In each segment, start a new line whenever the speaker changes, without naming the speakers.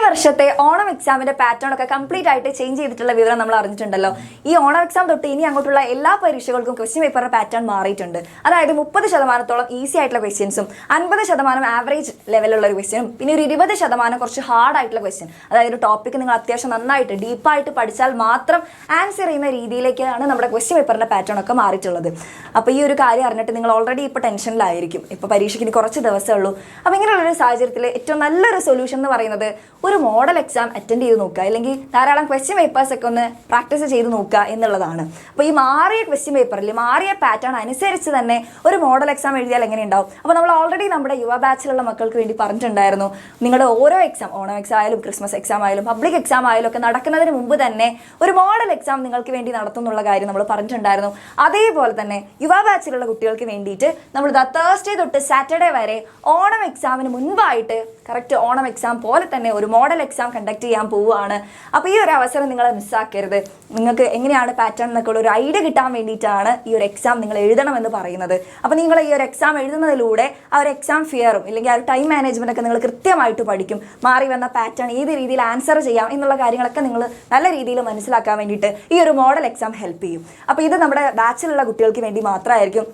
വർഷത്തെ ഓണം എക്സാമിന്റെ പാറ്റേൺ ഒക്കെ കംപ്ലീറ്റ് ആയിട്ട് ചേഞ്ച് ചെയ്തിട്ടുള്ള വിവരം നമ്മൾ അറിഞ്ഞിട്ടുണ്ടല്ലോ. ഈ ഓണം എക്സാം തൊട്ട് ഇനി അങ്ങോട്ടുള്ള എല്ലാ പരീക്ഷകൾക്കും ക്വസ്റ്റ്യൻ പേപ്പറിന്റെ പാറ്റേൺ മാറിയിട്ടുണ്ട്. അതായത് 30% ഈസി ആയിട്ടുള്ള ക്വസ്റ്റ്യൻസും 50% ആവറേജ് ലെവലുള്ള ഒരു ക്വസ്റ്റ്യനും പിന്നെ ഒരു 20% കുറച്ച് ഹാർഡ് ആയിട്ടുള്ള ക്വസ്റ്റ്യൻ. അതായത് ഒരു ടോപ്പിക്ക് നിങ്ങൾ അത്യാവശ്യം നന്നായിട്ട് ഡീപ്പായിട്ട് പഠിച്ചാൽ മാത്രം ആൻസർ ചെയ്യുന്ന രീതിയിലേക്കാണ് നമ്മുടെ ക്വസ്റ്റ്യൻ പേപ്പറിന്റെ പാറ്റേൺ ഒക്കെ മാറിയിട്ടുള്ളത്. അപ്പോൾ ഈ ഒരു കാര്യം അറിഞ്ഞിട്ട് നിങ്ങൾ ഓൾറെഡി ഇപ്പോൾ ടെൻഷനിലായിരിക്കും. ഇപ്പോൾ പരീക്ഷയ്ക്ക് ഇനി കുറച്ച് ദിവസമേ ഉള്ളൂ. അപ്പോൾ ഇങ്ങനെയുള്ളൊരു സാഹചര്യത്തിൽ ഏറ്റവും നല്ലൊരു സൊല്യൂഷൻ എന്ന് പറയുന്നത് ഒരു മോഡൽ എക്സാം അറ്റൻഡ് ചെയ്ത് നോക്കുക, അല്ലെങ്കിൽ ധാരാളം ക്വസ്റ്റ്യൻ പേപ്പേഴ്സ് ഒക്കെ ഒന്ന് പ്രാക്ടീസ് ചെയ്ത് നോക്കുക എന്നുള്ളതാണ്. അപ്പോൾ ഈ മാറിയ ക്വസ്റ്റ്യൻ പേപ്പറിൽ മാറിയ പാറ്റേൺ അനുസരിച്ച് തന്നെ ഒരു മോഡൽ എക്സാം എഴുതിയാൽ എങ്ങനെ ഉണ്ടാവും? അപ്പോൾ നമ്മൾ ഓൾറെഡി നമ്മുടെ യുവ ബാച്ചിലുള്ള മക്കൾക്ക് വേണ്ടി പറഞ്ഞിട്ടുണ്ടായിരുന്നു, നിങ്ങളുടെ ഓരോ എക്സാം, ഓണം എക്സാം ആയാലും ക്രിസ്മസ് എക്സാം ആയാലും പബ്ലിക് എക്സാം ആയാലും ഒക്കെ നടക്കുന്നതിന് മുമ്പ് തന്നെ ഒരു മോഡൽ എക്സാം നിങ്ങൾക്ക് വേണ്ടി നടത്തുന്നുള്ള കാര്യം നമ്മൾ പറഞ്ഞിട്ടുണ്ടായിരുന്നു. അതേപോലെ തന്നെ യുവ ബാച്ചിലുള്ള കുട്ടികൾക്ക് വേണ്ടിയിട്ട് നമ്മൾ തേഴ്സ്ഡേ തൊട്ട് സാറ്റർഡേ വരെ ഓണം എക്സാമിന് മുൻപായിട്ട് കറക്റ്റ് ഓണം എക്സാം പോലെ തന്നെ ഒരു മോഡൽ എക്സാം കണ്ടക്ട് ചെയ്യാൻ പോവുകയാണ്. അപ്പോൾ ഈ ഒരു അവസരം നിങ്ങൾ മിസ്സാക്കരുത്. നിങ്ങൾക്ക് എങ്ങനെയാണ് പാറ്റേൺ എന്നൊക്കെ ഉള്ള ഒരു ഐഡിയ കിട്ടാൻ വേണ്ടിയിട്ടാണ് ഈ ഒരു എക്സാം നിങ്ങൾ എഴുതണമെന്ന് പറയുന്നത്. അപ്പോൾ നിങ്ങൾ ഈ ഒരു എക്സാം എഴുതുന്നതിലൂടെ ആ ഒരു എക്സാം ഫിയറും ഇല്ലെങ്കിൽ ആ ഒരു ടൈം മാനേജ്മെൻ്റ് ഒക്കെ നിങ്ങൾ കൃത്യമായിട്ട് പഠിക്കും. മാറി വന്ന പാറ്റേൺ ഏത് രീതിയിൽ ആൻസർ ചെയ്യാം എന്നുള്ള കാര്യങ്ങളൊക്കെ നിങ്ങൾ നല്ല രീതിയിൽ മനസ്സിലാക്കാൻ വേണ്ടിയിട്ട് ഈ ഒരു മോഡൽ എക്സാം ഹെൽപ്പ് ചെയ്യും. അപ്പോൾ ഇത് നമ്മുടെ ബാച്ചിലുള്ള കുട്ടികൾക്ക് വേണ്ടി മാത്രമായിരിക്കും.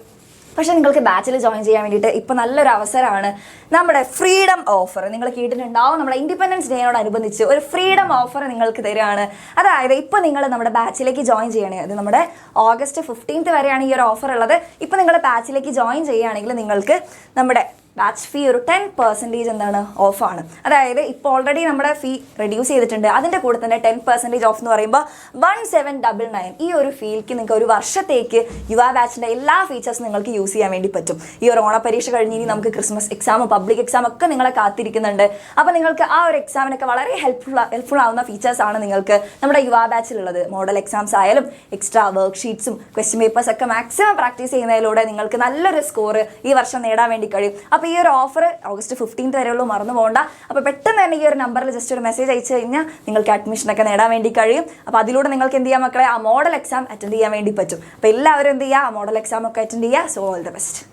പക്ഷേ നിങ്ങൾക്ക് ബാച്ചിൽ ജോയിൻ ചെയ്യാൻ വേണ്ടിയിട്ട് ഇപ്പോൾ നല്ലൊരു അവസരമാണ്. നമ്മുടെ ഫ്രീഡം ഓഫർ നിങ്ങൾ കേട്ടിട്ടുണ്ടാവും. നമ്മുടെ ഇൻഡിപെൻഡൻസ് ഡേയോടനുബന്ധിച്ച് ഒരു ഫ്രീഡം ഓഫർ നിങ്ങൾക്ക് തരികയാണ്. അതായത് ഇപ്പോൾ നിങ്ങൾ നമ്മുടെ ബാച്ചിലേക്ക് ജോയിൻ ചെയ്യണേ, അത് നമ്മുടെ ഓഗസ്റ്റ് 15 വരെയാണ് ഈ ഒരു ഓഫർ ഉള്ളത്. ഇപ്പോൾ നിങ്ങൾ ബാച്ചിലേക്ക് ജോയിൻ ചെയ്യുകയാണെങ്കിൽ നിങ്ങൾക്ക് നമ്മുടെ ബാച്ച് ഫീ ഒരു 10% എന്താണ് ഓഫാണ്. അതായത് ഇപ്പോൾ ഓൾറെഡി നമ്മുടെ ഫീ റെഡ്യൂസ് ചെയ്തിട്ടുണ്ട്. അതിൻ്റെ കൂടെ തന്നെ 10% ഓഫ് എന്ന് പറയുമ്പോൾ 1799 ഈ ഒരു ഫീക്ക് നിങ്ങൾക്ക് ഒരു വർഷത്തേക്ക് യുവ ബാച്ചിൻ്റെ എല്ലാ ഫീച്ചേഴ്സും നിങ്ങൾക്ക് യൂസ് ചെയ്യാൻ വേണ്ടി പറ്റും. ഈ ഒരു ഓണപരീക്ഷ കഴിഞ്ഞ് ഇനി നമുക്ക് ക്രിസ്മസ് എക്സാമും പബ്ലിക് എക്സാം ഒക്കെ നിങ്ങളെ കാത്തിരിക്കുന്നുണ്ട്. അപ്പോൾ നിങ്ങൾക്ക് ആ ഒരു എക്സാമിനൊക്കെ വളരെ ഹെൽപ്ഫുൾ ആവുന്ന ഫീച്ചേഴ്സാണ് നിങ്ങൾക്ക് നമ്മുടെ യുവ ബാച്ചിലുള്ളത്. മോഡൽ എക്സാംസ് ആയാലും എക്സ്ട്രാ വർക്ക് ഷീറ്റ്സും ക്വസ്റ്റ്യൻ പേപ്പേഴ്സ് ഒക്കെ മാക്സിമം പ്രാക്ടീസ് ചെയ്യുന്നതിലൂടെ നിങ്ങൾക്ക് നല്ലൊരു സ്കോർ ഈ വർഷം നേടാൻ വേണ്ടി കഴിയും. അപ്പോൾ ഈ ഒരു ഓഫർ ഓഗസ്റ്റ് 15 വരെയുള്ളൂ, മറന്നു പോകണ്ട. അപ്പോൾ പെട്ടെന്ന് തന്നെ ഈ ഒരു നമ്പറിൽ ജസ്റ്റ് ഒരു മെസ്സേജ് അയച്ചു കഴിഞ്ഞാൽ നിങ്ങൾക്ക് അഡ്മിഷനൊക്കെ നേടാൻ വേണ്ടി കഴിയും. അപ്പോൾ അതിലൂടെ നിങ്ങൾക്ക് എന്ത് ചെയ്യാം മക്കളെ, ആ മോഡൽ എക്സാം അറ്റൻഡ് ചെയ്യാൻ വേണ്ടി പറ്റും. അപ്പോൾ എല്ലാവരും എന്ത് ചെയ്യുക, ആ മോഡൽ എക്സാം ഒക്കെ അറ്റൻഡ് ചെയ്യുക. So all the best.